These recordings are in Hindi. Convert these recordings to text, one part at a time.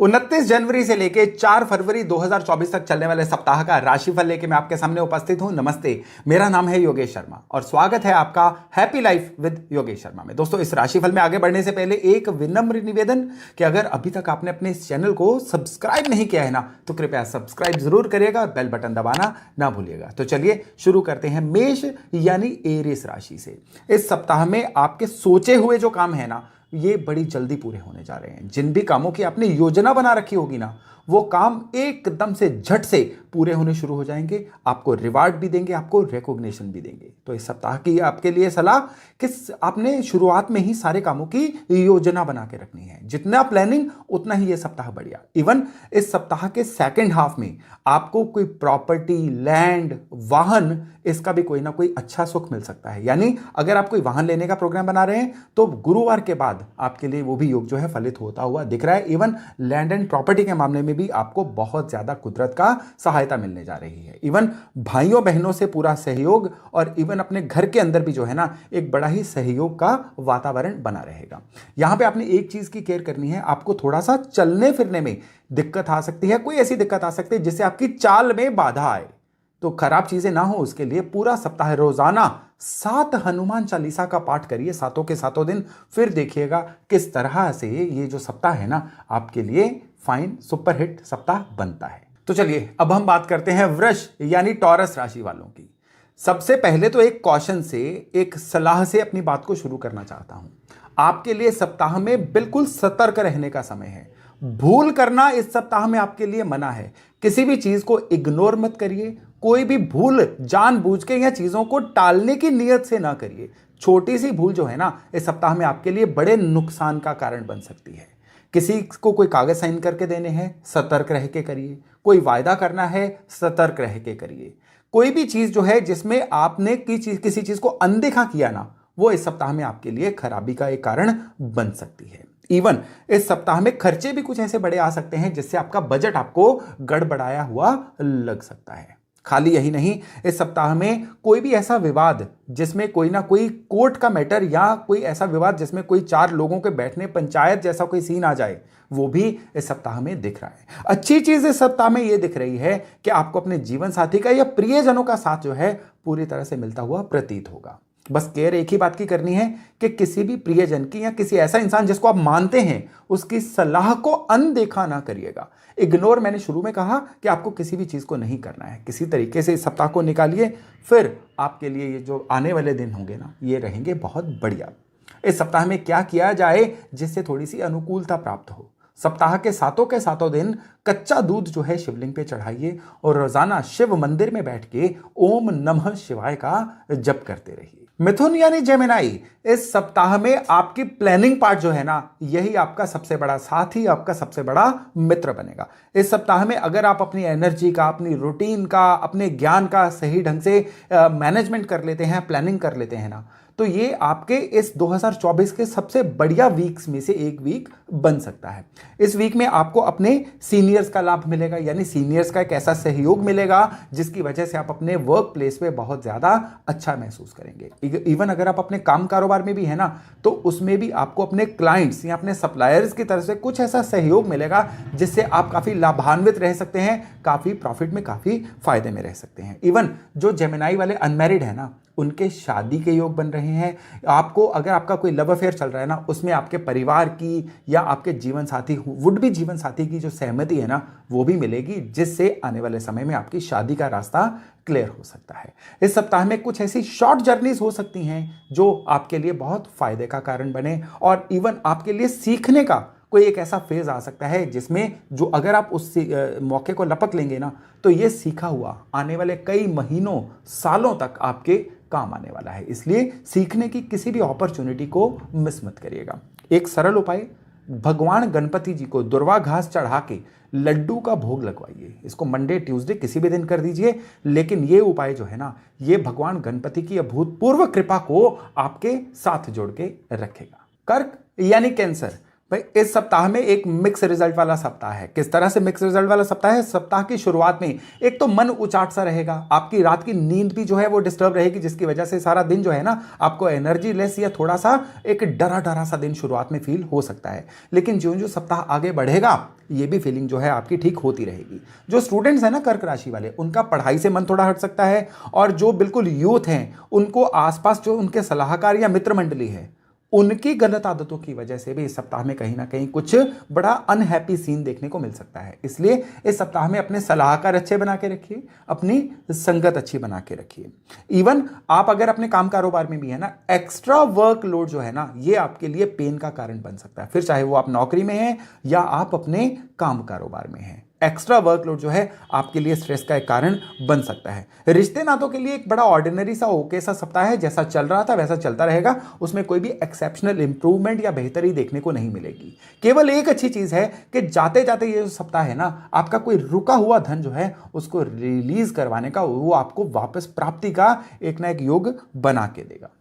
29 जनवरी से लेके 4 फरवरी 2024 तक चलने वाले सप्ताह का राशिफल लेके मैं आपके सामने उपस्थित हूं। नमस्ते, मेरा नाम है योगेश शर्मा और स्वागत है आपका happy life with Yogesh Sharma में। दोस्तों, इस राशिफल में आगे बढ़ने से पहले एक विनम्र निवेदन कि अगर अभी तक आपने अपने इस चैनल को सब्सक्राइब नहीं किया है ना, तो कृपया सब्सक्राइब जरूर करिएगा और बेल बटन दबाना ना भूलिएगा। तो चलिए शुरू करते हैं मेष यानी एरिस राशि से। इस सप्ताह में आपके सोचे हुए जो काम है ना, ये बड़ी जल्दी पूरे होने जा रहे हैं। जिन भी कामों की आपने योजना बना रखी होगी ना, वो काम एकदम से झट से पूरे होने शुरू हो जाएंगे। आपको रिवार्ड भी देंगे, आपको रिकॉग्निशन भी देंगे। तो इस सप्ताह की आपके लिए सलाह कि आपने शुरुआत में ही सारे कामों की योजना बना के रखनी है। जितना प्लानिंग उतना ही ये सप्ताह बढ़िया। इवन इस सप्ताह के सेकंड हाफ में आपको कोई प्रॉपर्टी, लैंड, वाहन, इसका भी कोई ना कोई अच्छा सुख मिल सकता है। यानी अगर आप कोई वाहन लेने का प्रोग्राम बना रहे हैं तो गुरुवार के बाद आपके लिए वो भी योग जो है फलित होता हुआ दिख रहा है। इवन लैंड एंड प्रॉपर्टी के मामले में भी आपको बहुत ज्यादा कुदरत का सहायता मिलने जा रही है। इवन भाइयों बहनों से पूरा सहयोग और इवन अपने घर के अंदर भी जो है ना, एक बड़ा ही सहयोग का वातावरण बना रहेगा। यहां पे आपने एक चीज की केयर करनी है, आपको थोड़ा सा चलने फिरने में दिक्कत आ सकती है। कोई ऐसी दिक्कत आ सकती है जिससे आपकी चाल में बाधा आए। तो खराब चीजें ना हो उसके लिए पूरा सप्ताह रोजाना 7 हनुमान चालीसा का पाठ करिए, सातों के सातों दिन। फिर देखिएगा किस तरह से ये जो सप्ताह है ना, आपके लिए फाइन सुपरहिट सप्ताह बनता है। तो चलिए अब हम बात करते हैं वृष यानी टॉरस राशि वालों की। सबसे पहले तो एक कॉशन से, एक सलाह से अपनी बात को शुरू करना चाहता हूं। आपके लिए सप्ताह में बिल्कुल सतर्क रहने का समय है। भूल करना इस सप्ताह में आपके लिए मना है। किसी भी चीज को इग्नोर मत करिए। कोई भी भूल जानबूझ के या चीजों को टालने की नियत से ना करिए। छोटी सी भूल जो है ना, इस सप्ताह में आपके लिए बड़े नुकसान का कारण बन सकती है। किसी को कोई कागज साइन करके देने हैं, सतर्क रह के करिए। कोई वायदा करना है, सतर्क रह के करिए। कोई भी चीज जो है जिसमें आपने किसी चीज को अनदेखा किया ना, वो इस सप्ताह में आपके लिए खराबी का एक कारण बन सकती है। इवन इस सप्ताह में खर्चे भी कुछ ऐसे बड़े आ सकते हैं जिससे आपका बजट आपको गड़बड़ाया हुआ लग सकता है। खाली यही नहीं, इस सप्ताह में कोई भी ऐसा विवाद जिसमें कोई ना कोई कोर्ट का मैटर या कोई ऐसा विवाद जिसमें कोई 4 लोगों के बैठने पंचायत जैसा कोई सीन आ जाए, वो भी इस सप्ताह में दिख रहा है। अच्छी चीज इस सप्ताह में यह दिख रही है कि आपको अपने जीवन साथी का या प्रियजनों का साथ जो है पूरी तरह से मिलता हुआ प्रतीत होगा। बस केयर एक ही बात की करनी है कि किसी भी प्रियजन की या किसी ऐसा इंसान जिसको आप मानते हैं, उसकी सलाह को अनदेखा ना करिएगा। इग्नोर, मैंने शुरू में कहा कि आपको किसी भी चीज को नहीं करना है। किसी तरीके से इस सप्ताह को निकालिए, फिर आपके लिए ये जो आने वाले दिन होंगे ना, ये रहेंगे बहुत बढ़िया। इस सप्ताह में क्या किया जाए जिससे थोड़ी सी अनुकूलता प्राप्त हो? सप्ताह के सातों दिन कच्चा दूध जो है शिवलिंग पे चढ़ाइए और रोजाना शिव मंदिर में बैठ के ओम नमः शिवाय का जप करते रहिए। मिथुन यानी जेमिनाई, इस सप्ताह में आपकी प्लानिंग पार्ट जो है ना, यही आपका सबसे बड़ा साथी, आपका सबसे बड़ा मित्र बनेगा। इस सप्ताह में अगर आप अपनी एनर्जी का, अपनी रूटीन का, अपने ज्ञान का सही ढंग से मैनेजमेंट कर लेते हैं, प्लानिंग कर लेते हैं ना, तो ये आपके इस 2024 के सबसे बढ़िया वीक्स में से एक वीक बन सकता है। इस वीक में आपको अपने सीनियर्स का लाभ मिलेगा, यानी सीनियर्स का एक ऐसा सहयोग मिलेगा जिसकी वजह से आप अपने वर्क प्लेस पे बहुत ज्यादा अच्छा महसूस करेंगे। इवन अगर आप अपने काम कारोबार में भी है ना, तो उसमें भी आपको अपने क्लाइंट्स या अपने सप्लायर्स की तरफ से कुछ ऐसा सहयोग मिलेगा जिससे आप काफी लाभान्वित रह सकते हैं, काफी प्रॉफिट में, काफी फायदे में रह सकते हैं। इवन जो जेमिनाई वाले अनमैरिड है ना, उनके शादी के योग बन रहे हैं। आपको अगर आपका कोई लव अफेयर चल रहा है ना, उसमें आपके परिवार की या आपके जीवन साथी, वुड भी जीवन साथी की जो सहमति है ना, वो भी मिलेगी, जिससे आने वाले समय में आपकी शादी का रास्ता क्लियर हो सकता है। इस सप्ताह में कुछ ऐसी शॉर्ट जर्नीज हो सकती हैं जो आपके लिए बहुत फायदे का कारण बने, और इवन आपके लिए सीखने का कोई एक ऐसा फेज आ सकता है जिसमें जो अगर आप उस मौके को लपक लेंगे ना, तो ये सीखा हुआ आने वाले कई महीनों, सालों तक आपके काम आने वाला है। इसलिए सीखने की किसी भी अपॉर्चुनिटी को मिस मत करिएगा। एक सरल उपाय, भगवान गणपति जी को दुर्वा घास चढ़ा के लड्डू का भोग लगवाइए। इसको मंडे, ट्यूसडे किसी भी दिन कर दीजिए, लेकिन ये उपाय जो है ना, ये भगवान गणपति की अभूतपूर्व कृपा को आपके साथ जोड़ के रखेगा। कर्क यानी कैंसर, भाई इस सप्ताह में एक मिक्स रिजल्ट वाला सप्ताह है। किस तरह से मिक्स रिजल्ट वाला सप्ताह है? सप्ताह की शुरुआत में एक तो मन उचाट सा रहेगा, आपकी रात की नींद भी जो है वो डिस्टर्ब रहेगी, जिसकी वजह से सारा दिन जो है ना आपको एनर्जी लेस या थोड़ा सा एक डरा डरा सा दिन शुरुआत में फील हो सकता है। लेकिन जो जो सप्ताह आगे बढ़ेगा ये भी फीलिंग जो है आपकी ठीक होती रहेगी। जो स्टूडेंट्स हैं ना कर्क राशि वाले, उनका पढ़ाई से मन थोड़ा हट सकता है, और जो बिल्कुल यूथ हैं उनको आसपास जो उनके सलाहकार या मित्र मंडली है उनकी गलत आदतों की वजह से भी इस सप्ताह में कहीं ना कहीं कुछ बड़ा अनहैप्पी सीन देखने को मिल सकता है। इसलिए इस सप्ताह में अपने सलाहकार अच्छे बना के रखिए, अपनी संगत अच्छी बना के रखिए। इवन आप अगर अपने काम कारोबार में भी है ना, एक्स्ट्रा वर्कलोड जो है ना ये आपके लिए पेन का कारण बन सकता है। फिर चाहे वो आप नौकरी में हैं या आप अपने काम कारोबार में हैं, एक्स्ट्रा वर्कलोड जो है आपके लिए स्ट्रेस का एक कारण बन सकता है। रिश्ते नातों के लिए एक बड़ा ऑर्डिनरी सा ओके सा सप्ताह है, जैसा चल रहा था वैसा चलता रहेगा, उसमें कोई भी एक्सेप्शनल इंप्रूवमेंट या बेहतरी देखने को नहीं मिलेगी। केवल एक अच्छी चीज है कि जाते जाते ये जो सप्ताह है ना, आपका कोई रुका हुआ धन जो है उसको रिलीज करवाने का, वो आपको वापस प्राप्ति का एक ना एक योग बना के देगा।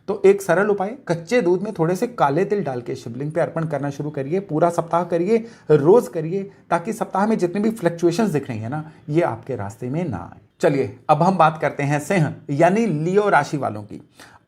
तो एक सरल उपाय, कच्चे दूध में थोड़े से काले तिल डाल के शिवलिंग पे अर्पण करना शुरू करिए। पूरा सप्ताह करिए, रोज करिए, ताकि सप्ताह में जितनी भी फ्लक्चुएशंस दिख रही है ना ये आपके रास्ते में ना आए। चलिए अब हम बात करते हैं सिंह यानी लियो राशि वालों की।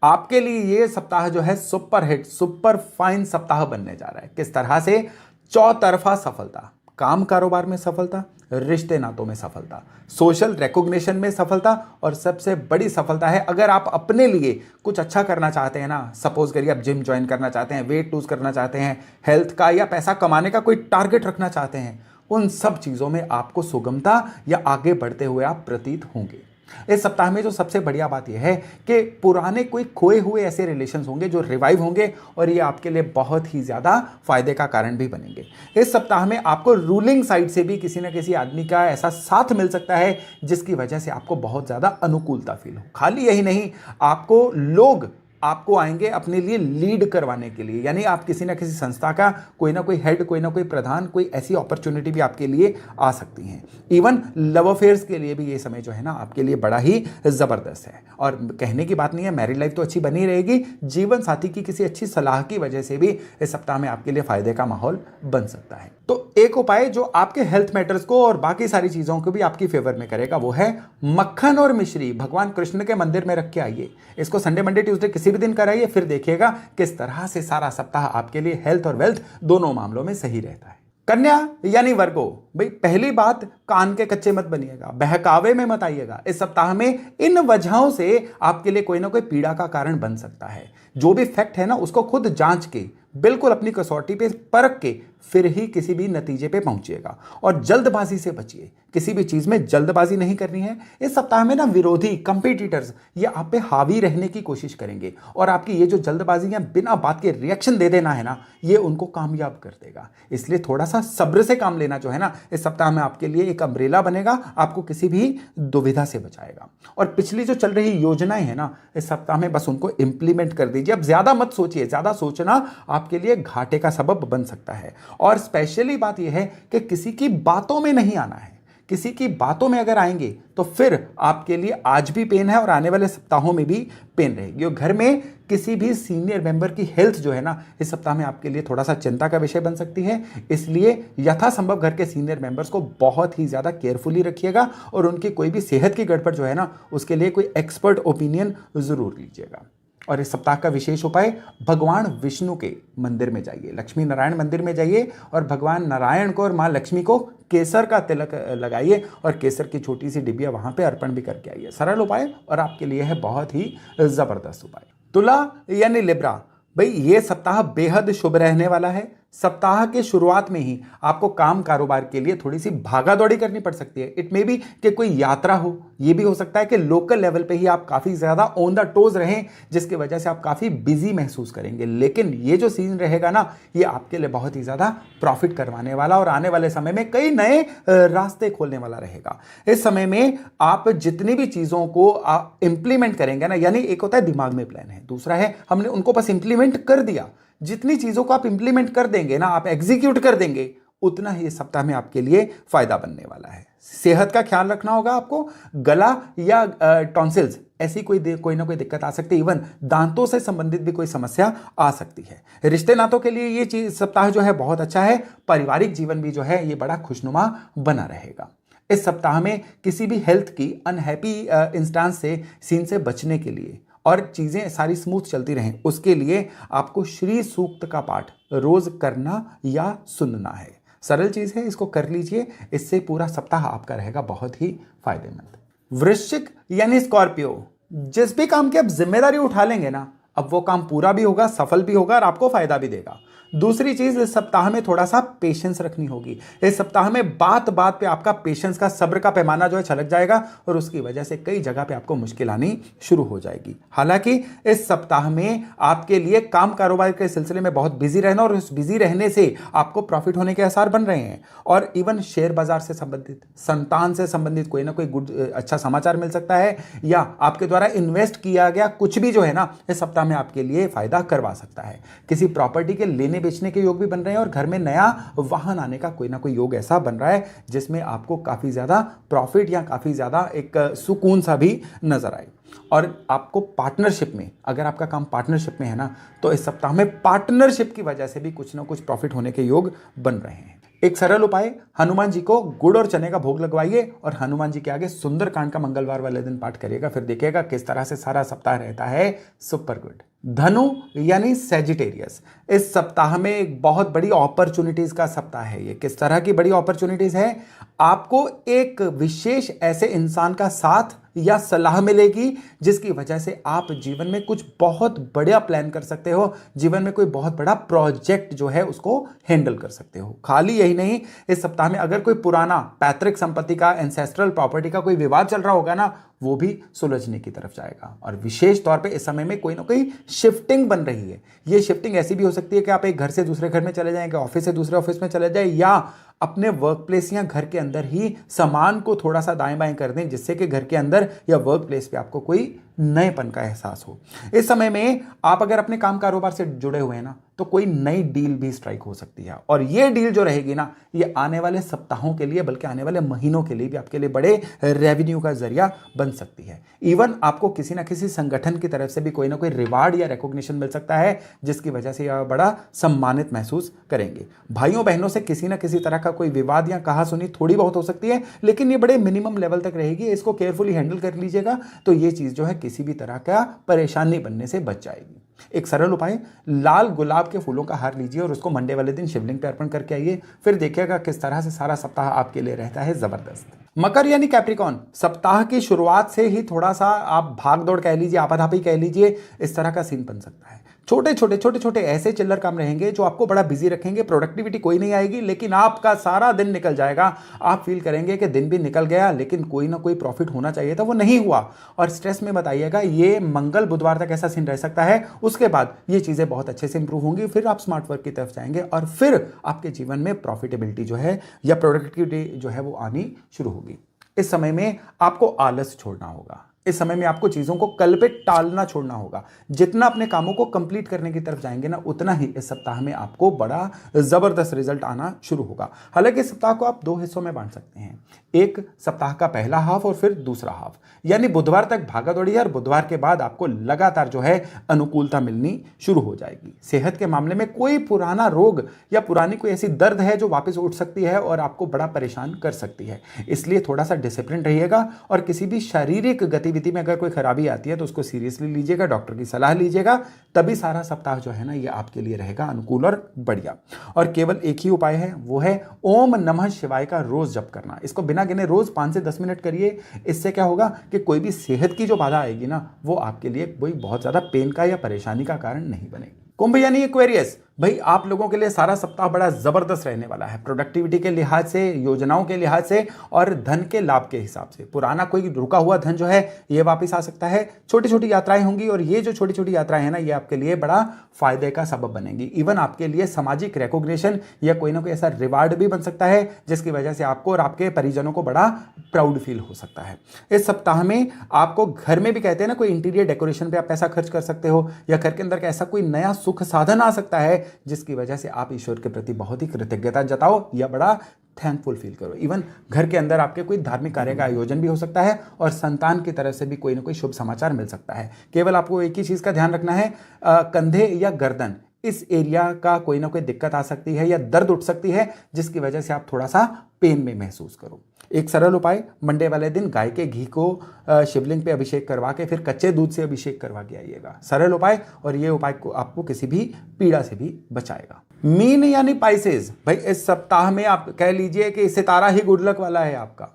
आपके लिए ये सप्ताह जो है सुपर हिट सुपर फाइन सप्ताह बनने जा रहा है। किस तरह से? चौतरफा सफलता, काम कारोबार में सफलता, रिश्ते नातों में सफलता, सोशल रिकॉग्निशन में सफलता, और सबसे बड़ी सफलता है अगर आप अपने लिए कुछ अच्छा करना चाहते हैं ना, सपोज करिए आप जिम ज्वाइन करना चाहते हैं, वेट लूज करना चाहते हैं, हेल्थ का या पैसा कमाने का कोई टारगेट रखना चाहते हैं, उन सब चीजों में आपको सुगमता या आगे बढ़ते हुए आप प्रतीत होंगे। इस सप्ताह में जो सबसे बढ़िया बात यह है कि पुराने कोई खोए हुए ऐसे रिलेशंस होंगे जो रिवाइव होंगे, और ये आपके लिए बहुत ही ज्यादा फायदे का कारण भी बनेंगे। इस सप्ताह में आपको रूलिंग साइड से भी किसी ना किसी आदमी का ऐसा साथ मिल सकता है जिसकी वजह से आपको बहुत ज्यादा अनुकूलता फील हो। खाली यही नहीं, आपको लोग आपको आएंगे अपने लिए लीड करवाने के लिए, यानी आप किसी ना किसी संस्था का कोई ना कोई हेड, कोई ना कोई प्रधान, कोई ऐसी अपॉर्चुनिटी भी आपके लिए आ सकती हैं। इवन लव अफेयर्स के लिए भी ये समय जो है ना आपके लिए बड़ा ही जबरदस्त है। और कहने की बात नहीं है, मैरिड लाइफ तो अच्छी बनी रहेगी, जीवन साथी की किसी अच्छी सलाह की वजह से भी इस सप्ताह में आपके लिए फायदे का माहौल बन सकता है। तो एक उपाय जो आपके हेल्थ मैटर्स को और बाकी सारी चीजों को भी आपकी फेवर में करेगा वो है मक्खन और मिश्री भगवान कृष्ण के मंदिर में रख के आइए। इसको संडे मंडे ट्यूसडे किसी भी दिन कराइए, फिर देखिएगा किस तरह से सारा सप्ताह आपके लिए हेल्थ और वेल्थ दोनों मामलों में सही रहता है। कन्या यानी वर्गो, भाई पहली बात, कान के कच्चे मत बनिएगा, बहकावे में मत आइएगा। इस सप्ताह में इन वजहों से आपके लिए कोई ना कोई पीड़ा का कारण बन सकता है। जो भी फैक्ट है ना उसको खुद जांच के, बिल्कुल अपनी कसौटी पे परख के फिर ही किसी भी नतीजे पे पहुंचिएगा। और जल्दबाजी से बचिए, किसी भी चीज में जल्दबाजी नहीं करनी है। इस सप्ताह में ना विरोधी कंपटीटर्स ये आप पे हावी रहने की कोशिश करेंगे, और आपकी ये जो जल्दबाजी या बिना बात के रिएक्शन दे देना है ना ये उनको कामयाब कर देगा। इसलिए थोड़ा सा सब्र से काम लेना जो है ना इस सप्ताह में आपके लिए एक अम्ब्रेला बनेगा, आपको किसी भी दुविधा से बचाएगा। और पिछली जो चल रही योजनाएं है ना इस सप्ताह में बस उनको इंप्लीमेंट कर दीजिए। अब ज्यादा मत सोचिए, ज्यादा सोचना आपके लिए घाटे का सबब बन सकता है। और स्पेशली बात यह है कि किसी की बातों में नहीं आना है। किसी की बातों में अगर आएंगे तो फिर आपके लिए आज भी पेन है और आने वाले सप्ताहों में भी पेन रहेगी। और घर में किसी भी सीनियर मेंबर की हेल्थ जो है ना इस सप्ताह में आपके लिए थोड़ा सा चिंता का विषय बन सकती है। इसलिए यथासंभव घर के सीनियर मेंबर्स को बहुत ही ज्यादा केयरफुली रखिएगा, और उनकी कोई भी सेहत की गड़बड़ जो है ना उसके लिए कोई एक्सपर्ट ओपिनियन जरूर लीजिएगा। और इस सप्ताह का विशेष उपाय, भगवान विष्णु के मंदिर में जाइए, लक्ष्मी नारायण मंदिर में जाइए, और भगवान नारायण को और मां लक्ष्मी को केसर का तिलक लगाइए, और केसर की छोटी सी डिबिया वहां पे अर्पण भी करके आइए। सरल उपाय और आपके लिए है बहुत ही जबरदस्त उपाय। तुला यानी लिब्रा, भाई ये सप्ताह बेहद शुभ रहने वाला है। सप्ताह के शुरुआत में ही आपको काम कारोबार के लिए थोड़ी सी भागा दौड़ी करनी पड़ सकती है। इट मे बी कि कोई यात्रा हो, ये भी हो सकता है कि लोकल लेवल पे ही आप काफी ज्यादा ऑन द टोज रहें, जिसकी वजह से आप काफी बिजी महसूस करेंगे। लेकिन ये जो सीजन रहेगा ना ये आपके लिए बहुत ही ज्यादा प्रॉफिट करवाने वाला और आने वाले समय में कई नए रास्ते खोलने वाला रहेगा। इस समय में आप जितनी भी चीजों को आप इंप्लीमेंट करेंगे ना, यानी एक होता है दिमाग में प्लान है, दूसरा है हमने उनको बस इंप्लीमेंट कर दिया। जितनी चीजों को आप इंप्लीमेंट कर देंगे ना, आप एग्जीक्यूट कर देंगे, उतना ही इस सप्ताह में आपके लिए फायदा बनने वाला है। सेहत का ख्याल रखना होगा आपको। गला या टॉन्सिल्स ऐसी कोई ना कोई दिक्कत आ सकती है। इवन दांतों से संबंधित भी कोई समस्या आ सकती है। रिश्ते नातों के लिए ये चीज सप्ताह जो है बहुत अच्छा है। पारिवारिक जीवन भी जो है ये बड़ा खुशनुमा बना रहेगा। इस सप्ताह में किसी भी हेल्थ की अनहैप्पी इंस्टेंस से सीन से बचने के लिए और चीजें सारी स्मूथ चलती रहें उसके लिए आपको श्री सूक्त का पाठ रोज करना या सुनना है। सरल चीज है, इसको कर लीजिए, इससे पूरा सप्ताह आपका रहेगा बहुत ही फायदेमंद। वृश्चिक यानी स्कॉर्पियो, जिस भी काम की आप जिम्मेदारी उठा लेंगे ना, अब वो काम पूरा भी होगा, सफल भी होगा और आपको फायदा भी देगा। दूसरी चीज, इस सप्ताह में थोड़ा सा पेशेंस रखनी होगी। इस सप्ताह में बात बात पे आपका पेशेंस का, सब्र का पैमाना जो है छलक जाएगा और उसकी वजह से कई जगह पे आपको मुश्किल आनी शुरू हो जाएगी। हालांकि इस सप्ताह में आपके लिए काम कारोबार के सिलसिले में बहुत बिजी रहना और उस बिजी रहने से आपको प्रॉफिट होने के आसार बन रहे हैं। और इवन शेयर बाजार से संबंधित, संतान से संबंधित कोई ना कोई गुड अच्छा समाचार मिल सकता है, या आपके द्वारा इन्वेस्ट किया गया कुछ भी जो है ना इस सप्ताह में आपके लिए फायदा करवा सकता है। किसी प्रॉपर्टी के लेने बेचने के योग भी बन रहे हैं और घर में नया वाहन आने का कोई ना कोई योग ऐसा बन रहा है जिसमें आपको काफी ज्यादा प्रॉफिट या काफी ज्यादा एक सुकून सा भी नजर आए। और आपको पार्टनरशिप में, अगर आपका काम पार्टनरशिप में है ना, तो इस सप्ताह में पार्टनरशिप की वजह से भी कुछ ना कुछ प्रॉफिट होने के योग बन रहे हैं। एक सरल उपाय, हनुमान जी को गुड़ और चने का भोग लगवाइए और हनुमान जी के आगे सुंदरकांड का मंगलवार वाले दिन पाठ करिएगा, फिर देखिएगा किस तरह से सारा सप्ताह रहता है सुपर गुड। धनु यानी सेजिटेरियस, इस सप्ताह में एक बहुत बड़ी अपॉर्चुनिटीज का सप्ताह है। ये किस तरह की बड़ी अपॉर्चुनिटीज है? आपको एक विशेष ऐसे इंसान का साथ या सलाह मिलेगी जिसकी वजह से आप जीवन में कुछ बहुत बड़ा प्लान कर सकते हो, जीवन में कोई बहुत बड़ा प्रोजेक्ट जो है उसको हैंडल कर सकते हो। खाली यही नहीं, इस सप्ताह में अगर कोई पुराना पैतृक संपत्ति का, एंसेस्ट्रल प्रॉपर्टी का कोई विवाद चल रहा होगा ना, वो भी सुलझने की तरफ जाएगा। और विशेष तौर पे इस समय में कोई ना कोई शिफ्टिंग बन रही है। ये शिफ्टिंग ऐसी भी हो सकती है कि आप एक घर से दूसरे घर में चले जाएंगे, ऑफिस से दूसरे ऑफिस में चले जाए, या अपने वर्क प्लेस या घर के अंदर ही सामान को थोड़ा सा दाएं बाएं कर दें जिससे कि घर के अंदर या वर्क प्लेस पे आपको कोई नएपन का एहसास हो। इस समय में आप अगर अपने काम कारोबार से जुड़े हुए हैं ना, तो कोई नई डील भी स्ट्राइक हो सकती है। और ये डील जो रहेगी ना, ये आने वाले सप्ताहों के लिए, बल्कि आने वाले महीनों के लिए भी आपके लिए बड़े रेवेन्यू का जरिया बन सकती है। इवन आपको किसी ना किसी संगठन की तरफ से भी कोई ना कोई रिवार्ड या रिकॉग्निशन मिल सकता है जिसकी वजह से आप बड़ा सम्मानित महसूस करेंगे। भाइयों बहनों से किसी ना किसी तरह का कोई विवाद या कहासुनी थोड़ी बहुत हो सकती है, लेकिन ये बड़े मिनिमम लेवल तक रहेगी। इसको केयरफुली हैंडल कर लीजिएगा तो ये चीज जो है किसी भी तरह का परेशानी बनने से बच जाएगी। एक सरल उपाय, लाल गुलाब के फूलों का हार लीजिए और उसको मंडे वाले दिन शिवलिंग पे अर्पण करके आइए, फिर देखिएगा किस तरह से सारा सप्ताह आपके लिए रहता है जबरदस्त। मकर यानी कैप्रिकॉन, सप्ताह की शुरुआत से ही थोड़ा सा आप भाग दौड़ कह लीजिए, आपाधापी कह लीजिए, इस तरह का सीन बन सकता है। छोटे छोटे ऐसे चिल्लर काम रहेंगे जो आपको बड़ा बिजी रखेंगे। प्रोडक्टिविटी कोई नहीं आएगी, लेकिन आपका सारा दिन निकल जाएगा। आप फील करेंगे कि दिन भी निकल गया लेकिन कोई ना कोई प्रॉफिट होना चाहिए था, वो नहीं हुआ, और स्ट्रेस में बताइएगा। ये मंगल बुधवार तक ऐसा सीन रह सकता है। उसके बाद ये चीजें बहुत अच्छे से इंप्रूव होंगी, फिर आप स्मार्ट वर्क की तरफ जाएंगे और फिर आपके जीवन में प्रॉफिटेबिलिटी जो है या प्रोडक्टिविटी जो है वो आनी शुरू होगी। इस समय में आपको आलस छोड़ना होगा। इस समय में आपको चीजों को कल पे टालना छोड़ना होगा। जितना अपने कामों को कंप्लीट करने की तरफ जाएंगे ना, उतना ही इस सप्ताह में आपको बड़ा जबरदस्त रिजल्ट आना शुरू होगा। हालांकि इस सप्ताह को आप 2 हिस्सों में बांट सकते हैं, एक सप्ताह का पहला हाफ और फिर दूसरा हाफ। यानी बुधवार तक भागा दौड़ी है और बुधवार के बाद आपको लगातार जो है अनुकूलता मिलनी शुरू हो जाएगी। सेहत के मामले में कोई पुराना रोग या पुरानी कोई ऐसी दर्द है जो वापस उठ सकती है और आपको बड़ा परेशान कर सकती है, इसलिए थोड़ा सा डिसिप्लिन रहिएगा। और किसी भी शारीरिक गतिविधि में अगर कोई खराबी आती है तो उसको सीरियसली लीजिएगा, डॉक्टर की सलाह लीजिएगा, तभी सारा सप्ताह जो है ना ये आपके लिए रहेगा अनुकूल और बढ़िया। और केवल एक ही उपाय है, वो है ओम नमः शिवाय का रोज जप करना। इसको बिना गिने रोज 5 से 10 मिनट करिए। इससे क्या होगा कि कोई भी सेहत की जो बाधा आएगी ना, वो आपके लिए कोई बहुत ज्यादा पेन का या परेशानी का कारण नहीं बनेगी। कुंभ यानी एक्वेरियस, भाई आप लोगों के लिए सारा सप्ताह बड़ा जबरदस्त रहने वाला है। प्रोडक्टिविटी के लिहाज से, योजनाओं के लिहाज से और धन के लाभ के हिसाब से। पुराना कोई रुका हुआ धन जो है ये वापस आ सकता है। छोटी छोटी यात्राएं होंगी और ये जो छोटी छोटी यात्राएं हैं ना, ये आपके लिए बड़ा फायदे का सबब बनेंगी। इवन आपके लिए सामाजिक रिकॉग्निशन या कोई ना कोई ऐसा रिवार्ड भी बन सकता है जिसकी वजह से आपको और आपके परिजनों को बड़ा प्राउड फील हो सकता है। इस सप्ताह में आपको घर में भी कहते हैं ना, कोई इंटीरियर डेकोरेशन पे आप पैसा खर्च कर सकते हो, या घर के अंदर का ऐसा कोई नया सुख साधन आ सकता है जिसकी वजह से आप ईश्वर के प्रति बहुत ही कृतज्ञता जताओ या बड़ा थैंकफुल फील करो। इवन घर के अंदर आपके कोई धार्मिक कार्य का आयोजन भी हो सकता है और संतान की तरफ से भी कोई ना कोई शुभ समाचार मिल सकता है। केवल आपको एक ही चीज़ का ध्यान रखना है, कंधे या गर्दन इस एरिया का कोई ना कोई दिक्कत आ सकती है या दर्द उठ सकती है, जिसकी वजह से आप थोड़ा सा पेन में महसूस करो। एक सरल उपाय, मंडे वाले दिन गाय के घी को शिवलिंग पे अभिषेक करवा के फिर कच्चे दूध से अभिषेक करवा के आइएगा। सरल उपाय, और ये उपाय को आपको किसी भी पीड़ा से भी बचाएगा। मीन यानी पाइसेस, भाई इस सप्ताह में आप कह लीजिए कि सितारा ही गुड लक वाला है आपका।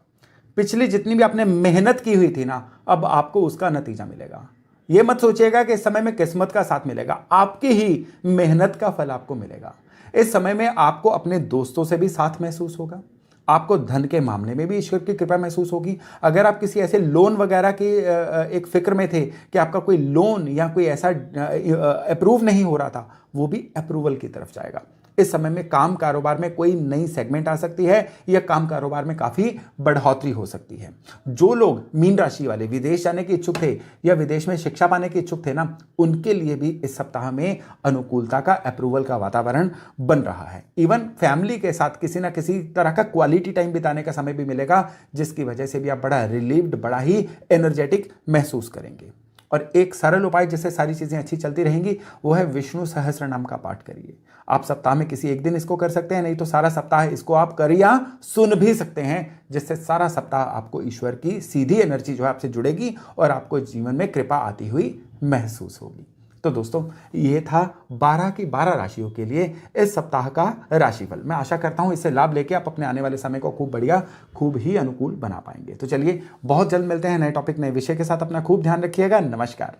पिछली जितनी भी आपने मेहनत की हुई थी ना, अब आपको उसका नतीजा मिलेगा। ये मत सोचिएगा कि इस समय में किस्मत का साथ मिलेगा, आपकी ही मेहनत का फल आपको मिलेगा। इस समय में आपको अपने दोस्तों से भी साथ महसूस होगा, आपको धन के मामले में भी ईश्वर की कृपा महसूस होगी। अगर आप किसी ऐसे लोन वगैरह की एक फिक्र में थे कि आपका कोई लोन या कोई ऐसा अप्रूव नहीं हो रहा था, वो भी अप्रूवल की तरफ जाएगा। इस समय में काम कारोबार में कोई नई सेगमेंट आ सकती है या काम कारोबार में काफी बढ़ोतरी हो सकती है। जो लोग मीन राशि वाले विदेश जाने के इच्छुक थे या विदेश में शिक्षा पाने के इच्छुक थे ना, उनके लिए भी इस सप्ताह में अनुकूलता का, अप्रूवल का वातावरण बन रहा है। इवन फैमिली के साथ किसी ना किसी तरह का क्वालिटी टाइम बिताने का समय भी मिलेगा, जिसकी वजह से भी आप बड़ा रिलीव्ड, बड़ा ही एनर्जेटिक महसूस करेंगे। और एक सरल उपाय जिससे सारी चीजें अच्छी चलती रहेंगी, वो है विष्णु सहस्त्र नाम का पाठ करिए। आप सप्ताह में किसी एक दिन इसको कर सकते हैं, नहीं तो सारा सप्ताह इसको आप कर या सुन भी सकते हैं, जिससे सारा सप्ताह आपको ईश्वर की सीधी एनर्जी जो है आपसे जुड़ेगी और आपको जीवन में कृपा आती हुई महसूस होगी। तो दोस्तों, ये था 12 की 12 राशियों के लिए इस सप्ताह का राशिफल। मैं आशा करता हूं इससे लाभ लेके आप अपने आने वाले समय को खूब बढ़िया, खूब ही अनुकूल बना पाएंगे। तो चलिए, बहुत जल्द मिलते हैं नए टॉपिक, नए विषय के साथ। अपना खूब ध्यान रखिएगा। नमस्कार।